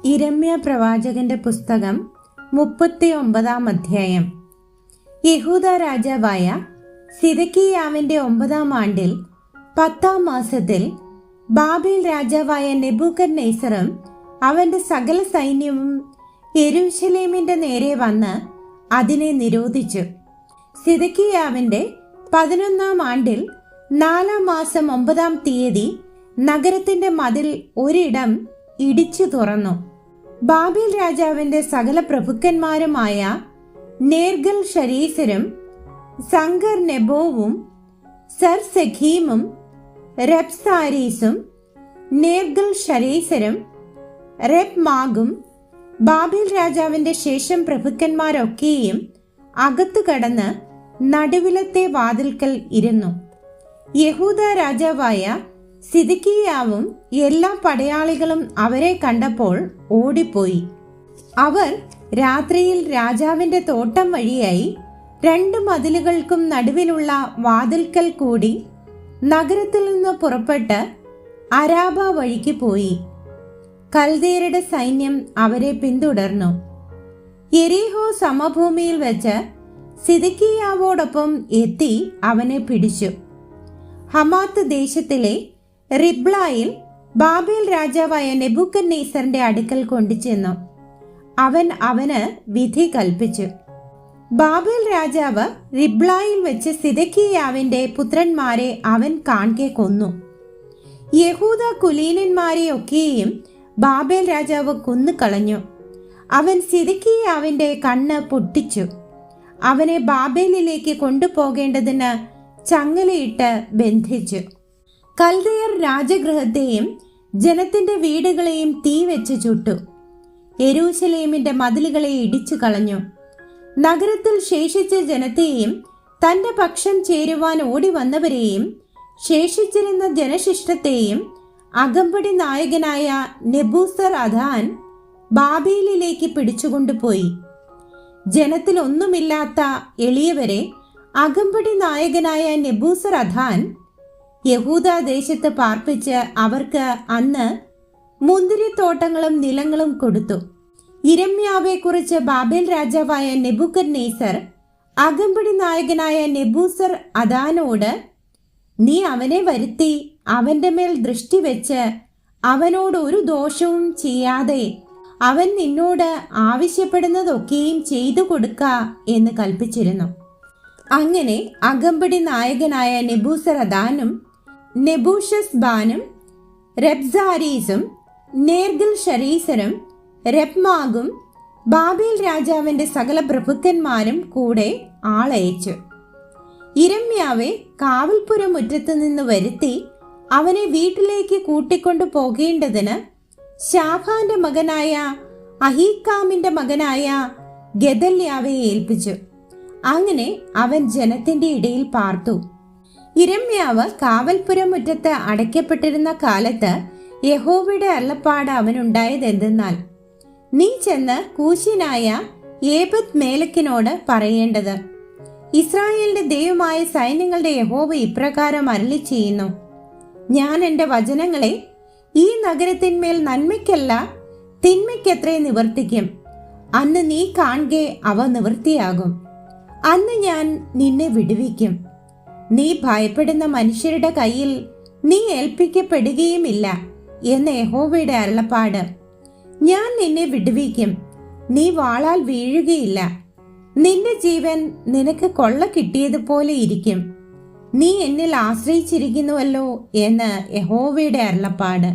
യിരെമ്യാ പ്രവാചകന്റെ പുസ്തകം 39 അധ്യായം. യഹൂദ രാജാവായ സിദെക്കീയാവിന്റെ 9 ആണ്ടിൽ 10 മാസത്തിൽ ബാബേൽ രാജാവായ നെബൂഖദ്നേസറും അവന്റെ സകല സൈന്യവും യെരൂശലേമിന്റെ നേരെ വന്ന് അതിനെ നിരോധിച്ചു. സിദെക്കീയാവിന്റെ 11 ആണ്ടിൽ 4 മാസം 9 തീയതി നഗരത്തിന്റെ മതിൽ ഒരിടം ഇടിച്ചു തുറന്നു. ബാബേൽ രാജാവിന്റെ സകല പ്രഭുക്കന്മാരുമായ നേർഗൽ ശരീസരും സംഗർ നെബോവും സർസെഖീമും രബ്സാരീസും നേർഗൽ ശരീസരും രബ്മാഗും ബാബേൽ രാജാവിന്റെ ശേഷം പ്രഭുക്കന്മാരൊക്കെയും അകത്തു കടന്ന് നടുവിലത്തെ വാതിൽക്കൽ ഇരുന്നു. യഹൂദ രാജാവായ സിദെക്കീയാവും എല്ലാ പടയാളികളും അവരെ കണ്ടപ്പോൾ ഓടിപ്പോയി. അവർ രാത്രിയിൽ രാജാവിന്റെ തോട്ടം വഴിയായി 2 മതിലുകൾക്കും നടുവിലുള്ള വാതിൽക്കൽ കൂടി നഗരത്തിൽ നിന്ന് പുറപ്പെട്ട് അരാബ വഴിക്ക് പോയി. കൽദയരുടെ സൈന്യം അവരെ പിന്തുടർന്നു. യെരിഹോ സമഭൂമിയിൽ വെച്ച് സിദെക്കീയാവോടൊപ്പം എത്തി അവനെ പിടിച്ചു. ഹമാത്ത് ദേശത്തിലെ റിബ്ലായിൽ ബാബേൽ രാജാവായ നെബൂഖദ്നേസറിന്റെ അടുക്കൽ കൊണ്ടുചെന്നു. അവൻ അവന് വിധി കൽപ്പിച്ചു. ബാബേൽ രാജാവ് റിബ്ലായിൽ വെച്ച് സിദെക്കീയാവിന്റെ പുത്രന്മാരെ അവൻ കാൺകെ കൊന്നു. യഹൂദ കുലീനന്മാരെയൊക്കെയും ബാബേൽ രാജാവ് കൊന്നുകളഞ്ഞു. അവൻ സിദെക്കീയാവിന്റെ കണ്ണ് പൊട്ടിച്ചു. അവനെ ബാബേലിലേക്ക് കൊണ്ടുപോകേണ്ടതിന് ചങ്ങലയിട്ട് ബന്ധിച്ചു. കൽദയർ രാജഗൃഹത്തെയും ജനത്തിന്റെ വീടുകളെയും തീ വെച്ച് ചുട്ടു. യെരൂശലേമിന്റെ മതിലുകളെ ഇടിച്ചു കളഞ്ഞു. നഗരത്തിൽ ശേഷിച്ച ജനത്തെയും തന്റെ പക്ഷം ചേരുവാൻ ഓടി വന്നവരെയും ശേഷിച്ചിരുന്ന ജനശിഷ്ടത്തെയും അകമ്പടി നായകനായ നെബൂസർഅദാൻ ബാബേലിലേക്ക് പിടിച്ചുകൊണ്ടുപോയി. ജനത്തിൽ ഒന്നുമില്ലാത്ത എളിയവരെ അകമ്പടി നായകനായ നെബൂസർഅദാൻ യഹൂദ ദേശത്ത് പാർപ്പിച്ച് അവർക്ക് അന്ന് മുന്തിരിത്തോട്ടങ്ങളും നിലങ്ങളും കൊടുത്തു. യിരെമ്യാവെ കുറിച്ച് ബാബേൽ രാജാവായ നെബൂഖദ്നേസർ അകമ്പടി നായകനായ നെബൂസർഅദാനോട്, നീ അവനെ വരുത്തി അവന്റെ മേൽ ദൃഷ്ടി വെച്ച് അവനോട് ഒരു ദോഷവും ചെയ്യാതെ അവൻ നിന്നോട് ആവശ്യപ്പെടുന്നതൊക്കെയും ചെയ്തു കൊടുക്ക എന്ന് കൽപ്പിച്ചിരുന്നു. അങ്ങനെ അകമ്പടി നായകനായ നെബൂസർഅദാനും നെബൂഷസ്ബാനും രബ്സാരീസും നേർഗൽ ശരീസരും രബ്മാഗും ബാബേൽ രാജാവിന്റെ സകല പ്രഭുക്കന്മാരും കൂടെ ആളയച്ചു. യിരെമ്യാവെ കാവൽപ്പുരമുറ്റത്ത് നിന്ന് വരുത്തി അവനെ വീട്ടിലേക്ക് കൂട്ടിക്കൊണ്ടു പോകേണ്ടതിന് ശാഫാന്റെ മകനായ അഹീക്കാമിന്റെ മകനായ ഗെദല്യാവെ ഏൽപ്പിച്ചു. അങ്ങനെ അവൻ ജനത്തിന്റെ ഇടയിൽ പാർത്തു. യിരെമ്യാവ് കാവൽപ്പുരമുറ്റത്ത് അടയ്ക്കപ്പെട്ടിരുന്ന കാലത്ത് യഹോവയുടെ അരുളപ്പാട് അവനുണ്ടായതെന്തെന്നാൽ, നീ ചെന്ന് കൂശിനായ ഏബദ് മേലക്കിനോട് പറയേണ്ടത്, ഇസ്രായേലിന്റെ ദൈവമായ സൈന്യങ്ങളുടെ യഹോവ ഇപ്രകാരം അരുളി ചെയ്യുന്നു, ഞാൻ എന്റെ വചനങ്ങളെ ഈ നഗരത്തിന്മേൽ നന്മയ്ക്കല്ല തിന്മയ്ക്കത്രേ നിവർത്തിക്കും. അന്ന് നീ കാൺകെ അവ നിവൃത്തിയാകും. അന്ന് ഞാൻ നിന്നെ വിടുവിക്കും. നീ ഭയപ്പെടുന്ന മനുഷ്യരുടെ കയ്യിൽ നീ ഏൽപ്പിക്കപ്പെടുകയുമില്ല എന്ന് യഹോവയുടെ അരുളപ്പാട്. ഞാൻ നിന്നെ വിടുവിക്കും. നീ വാളാൽ വീഴുകയില്ല. നിന്റെ ജീവൻ നിനക്ക് കൊള്ള കിട്ടിയതുപോലെ ഇരിക്കും. നീ എന്നിൽ ആശ്രയിച്ചിരിക്കുന്നുവല്ലോ എന്ന് യഹോവയുടെ അരുളപ്പാട്.